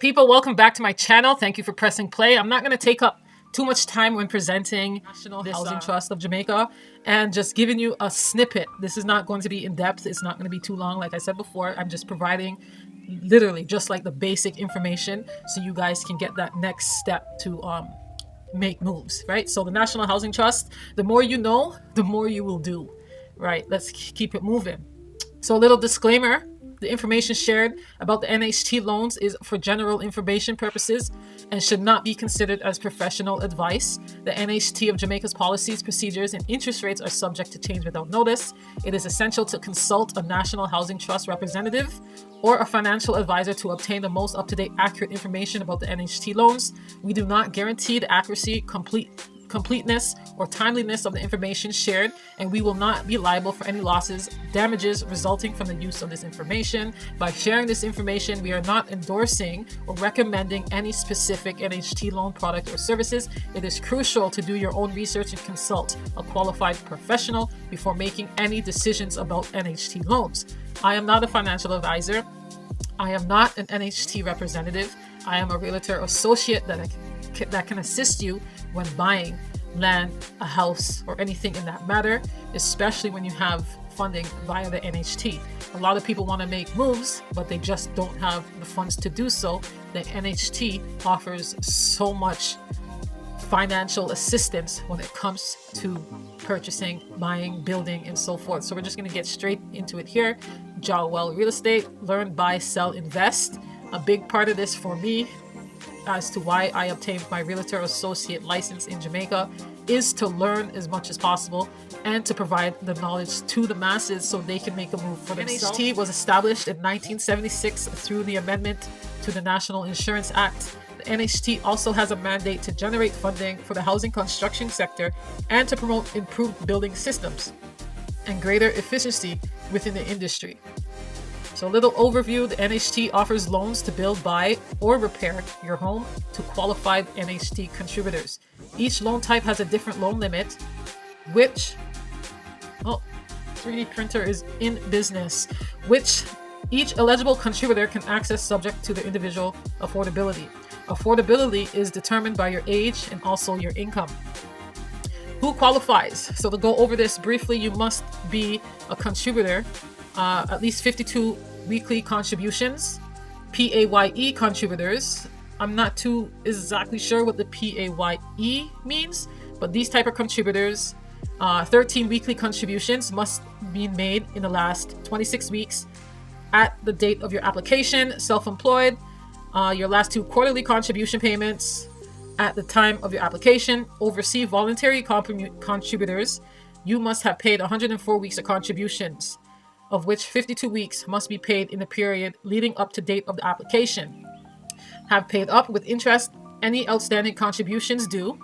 People, welcome back to my channel. Thank you for pressing play. I'm not going to take up too much time when presenting National Housing Trust of Jamaica and just giving you a snippet. This is not going to be in depth. It's not going to be too long. Like I said before, I'm just providing literally just like the basic information so you guys can get that next step to make moves, right? So the National Housing Trust, the more you know, the more you will do, right? Let's keep it moving. So a little disclaimer. The information shared about the NHT loans is for general information purposes and should not be considered as professional advice. The NHT of Jamaica's policies, procedures, and interest rates are subject to change without notice. It is essential to consult a National Housing Trust representative or a financial advisor to obtain the most up-to-date, accurate information about the NHT loans. We do not guarantee the accuracy, completeness, or timeliness of the information shared, and we will not be liable for any losses, damages resulting from the use of this information. By sharing this information, we are not endorsing or recommending any specific NHT loan product or services. It is crucial to do your own research and consult a qualified professional before making any decisions about NHT loans. I am not a financial advisor. I am not an NHT representative. I am a realtor associate that can assist you when buying land, a house, or anything in that matter, especially when you have funding via the NHT. A lot of people want to make moves, but they just don't have the funds to do so. The NHT offers so much financial assistance when it comes to purchasing, buying, building, and so forth. So we're just going to get straight into it here. Jahwell Real Estate, learn, buy, sell, invest. A big part of this for me as to why I obtained my Realtor Associate license in Jamaica is to learn as much as possible and to provide the knowledge to the masses so they can make a move for themselves. NHT was established in 1976 through the amendment to the National Insurance Act. The NHT also has a mandate to generate funding for the housing construction sector and to promote improved building systems and greater efficiency within the industry. So a little overview, the NHT offers loans to build, buy, or repair your home to qualified NHT contributors. Each loan type has a different loan limit, which, 3D printer is in business, which each eligible contributor can access subject to their individual affordability. Affordability is determined by your age and also your income. Who qualifies? So to go over this briefly, you must be a contributor, at least 52 weekly contributions, PAYE contributors. I'm not too exactly sure what the PAYE means, but these type of contributors, 13 weekly contributions must be made in the last 26 weeks at the date of your application. Self-employed, your last 2 quarterly contribution payments at the time of your application. Overseas voluntary contributors, you must have paid 104 weeks of contributions, of which 52 weeks must be paid in the period leading up to date of the application. Have paid up with interest any outstanding contributions due.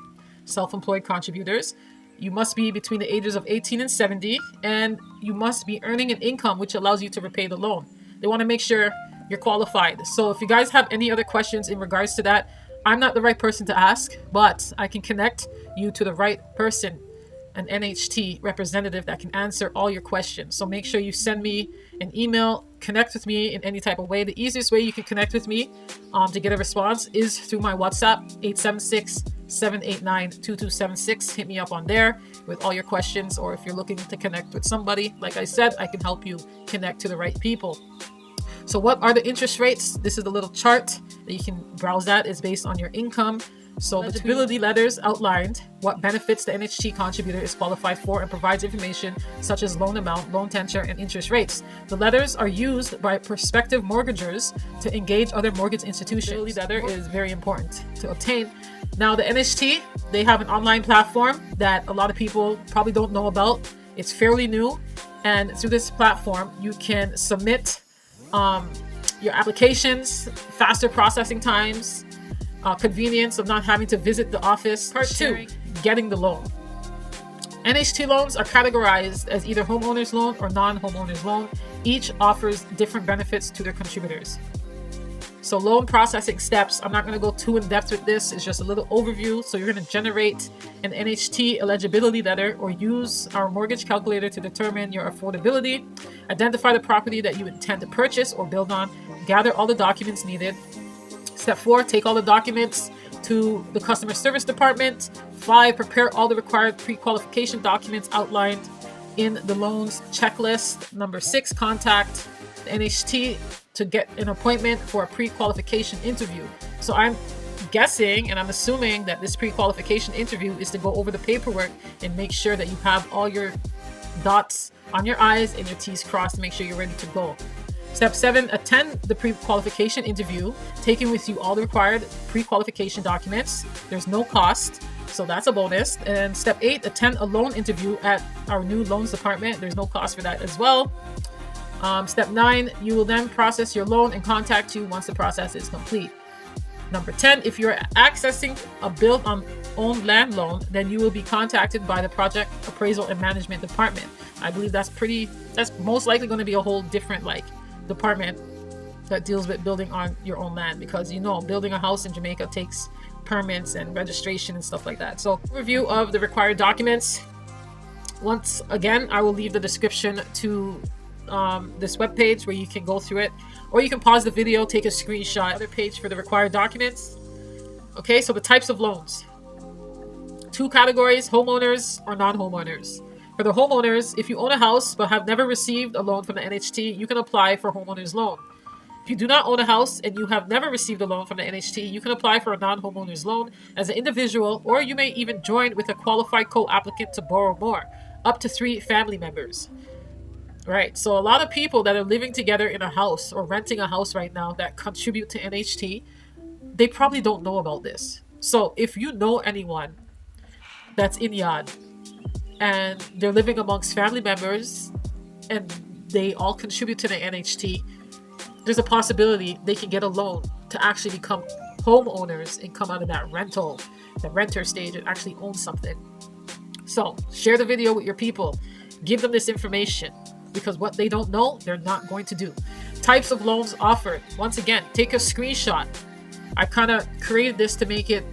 Self-employed contributors, you must be between the ages of 18 and 70, and you must be earning an income which allows you to repay the loan. They want to make sure you're qualified. So if you guys have any other questions in regards to that, I'm not the right person to ask, but I can connect you to the right person, an NHT representative that can answer all your questions. So make sure you send me an email, connect with me in any type of way. The easiest way you can connect with me to get a response is through my WhatsApp, 876-789-2276. Hit me up on there with all your questions, or if you're looking to connect with somebody, like I said, I can help you connect to the right people. So what are the interest rates? This is the little chart that you can browse at. It's based on your income. So the eligibility letters outlined what benefits the NHT contributor is qualified for and provides information such as loan amount, loan tenure, and interest rates. The letters are used by prospective mortgagors to engage other mortgage institutions. The letter is very important to obtain. Now the NHT, they have an online platform that a lot of people probably don't know about. It's fairly new, and through this platform you can submit your applications, faster processing times, convenience of not having to visit the office. Part 2, getting the loan. NHT loans are categorized as either homeowner's loan or non-homeowner's loan. Each offers different benefits to their contributors. So loan processing steps, I'm not going to go too in depth with this. It's just a little overview. So you're going to generate an NHT eligibility letter or use our mortgage calculator to determine your affordability. Identify the property that you intend to purchase or build on. Gather all the documents needed. Step 4, take all the documents to the customer service department. 5, prepare all the required pre-qualification documents outlined in the loans checklist. Number 6, contact the NHT to get an appointment for a pre-qualification interview. So I'm guessing and I'm assuming that this pre-qualification interview is to go over the paperwork and make sure that you have all your dots on your I's and your T's crossed to make sure you're ready to go. Step 7, attend the pre-qualification interview, taking with you all the required pre-qualification documents. There's no cost, so that's a bonus. And step 8, attend a loan interview at our new loans department. There's no cost for that as well. Step 9, you will then process your loan and contact you once the process is complete. Number 10, if you're accessing a built on owned land loan, then you will be contacted by the project appraisal and management department. I believe that's most likely going to be a whole different department that deals with building on your own land, because building a house in Jamaica takes permits and registration and stuff like that. So review of the required documents. Once again, I will leave the description to this webpage where you can go through it, or you can pause the video, take a screenshot. Other page for the required documents. Okay, so the types of loans. 2 categories: homeowners or non-homeowners. For the homeowners, if you own a house but have never received a loan from the NHT, you can apply for a homeowner's loan. If you do not own a house and you have never received a loan from the NHT, you can apply for a non-homeowner's loan as an individual, or you may even join with a qualified co-applicant to borrow more, up to 3 family members. Right, so a lot of people that are living together in a house or renting a house right now that contribute to NHT, they probably don't know about this. So if you know anyone that's in Yard and they're living amongst family members and they all contribute to the NHT, there's a possibility they can get a loan to actually become homeowners and come out of that renter stage and actually own something. So share the video with your people. Give them this information, because what they don't know, they're not going to do. Types of loans offered. Once again, take a screenshot. I kind of created this to make it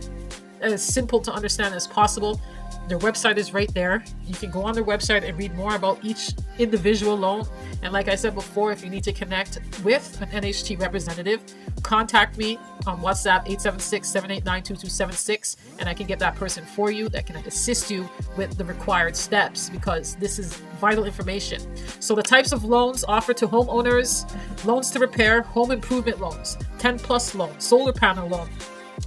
as simple to understand as possible. Their website is right there. You can go on their website and read more about each individual loan. And like I said before, if you need to connect with an NHT representative, contact me on WhatsApp 876-789-2276, and I can get that person for you that can assist you with the required steps, because this is vital information. So the types of loans offered to homeowners: loans to repair, home improvement loans, 10+ loan, solar panel loan,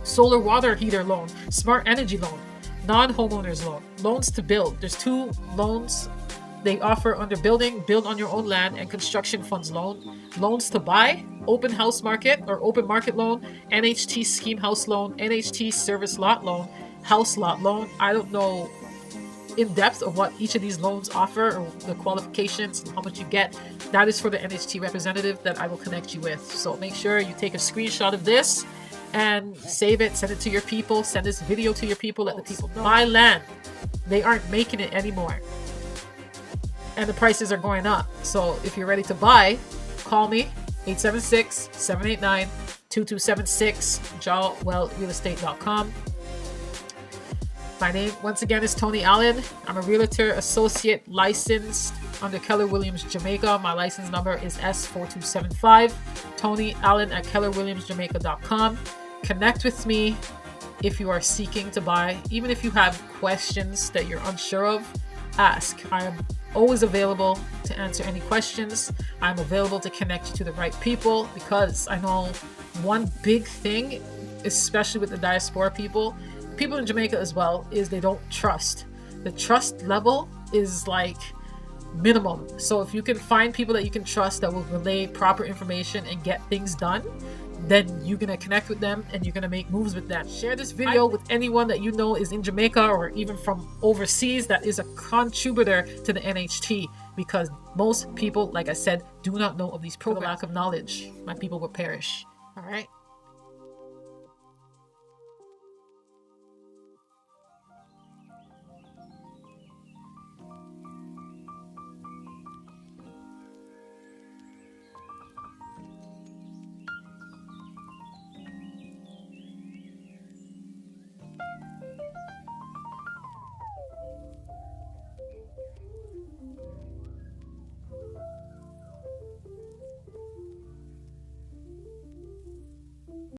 solar water heater loan, smart energy loan, non-homeowners loan, loans to build. There's 2 loans they offer under building, build on your own land, and construction funds loan. Loans to buy, open house market or open market loan, NHT scheme house loan, NHT service lot loan, house lot loan. I don't know in depth of what each of these loans offer or the qualifications and how much you get. That is for the NHT representative that I will connect you with. So make sure you take a screenshot of this and save it, send it to your people, send this video to your people, let the people know. Buy land. They aren't making it anymore, and the prices are going up. So if you're ready to buy, call me, 876-789-2276, jahwellrealestate.com. My name, once again, is Tony Allen. I'm a realtor associate licensed under Keller Williams Jamaica. My license number is S4275. Tony Allen at kellerwilliamsjamaica.com. Connect with me if you are seeking to buy. Even if you have questions that you're unsure of, ask. I am always available to answer any questions. I'm available to connect you to the right people, because I know one big thing, especially with the diaspora people in Jamaica as well, is they don't trust. The trust level is minimum. So if you can find people that you can trust that will relay proper information and get things done, then you're going to connect with them and you're going to make moves with them. Share this video with anyone that you know is in Jamaica or even from overseas that is a contributor to the NHT, because most people, like I said, do not know of these programs. For the lack of knowledge, my people will perish. All right.